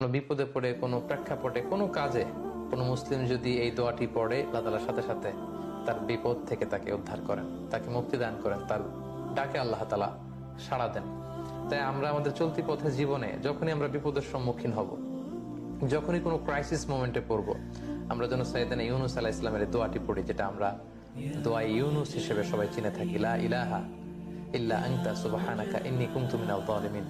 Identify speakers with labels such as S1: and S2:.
S1: কোনো বিপদে পড়ে, কোনো প্রেক্ষাপটে, কোনো কাজে কোনো মুসলিম যদি এই দোয়াটি পড়ে, আল্লাহ তাআলার সাথে সাথে তার বিপদ থেকে তাকে উদ্ধার করেন, তাকে মুক্তি দান করেন, তার ডাকে আল্লাহ তাআলা সাড়া দেন। তাই আমরা আমাদের চলতি পথে জীবনে যখনই আমরা বিপদের সম্মুখীন হব, যখনই কোনো ক্রাইসিস মোমেন্টে পড়বো, আমরা যেন সাইয়েদনা ইউনূস আলাইহিস সালামের এই দোয়াটি পড়ি, যেটা আমরা দোয়া ইউনূস হিসেবে সবাই চিনে থাকি, লা ইলাহা ইল্লা আনতা সুবহানাকা ইন্নী কুনতু মিনাল যালিমিন।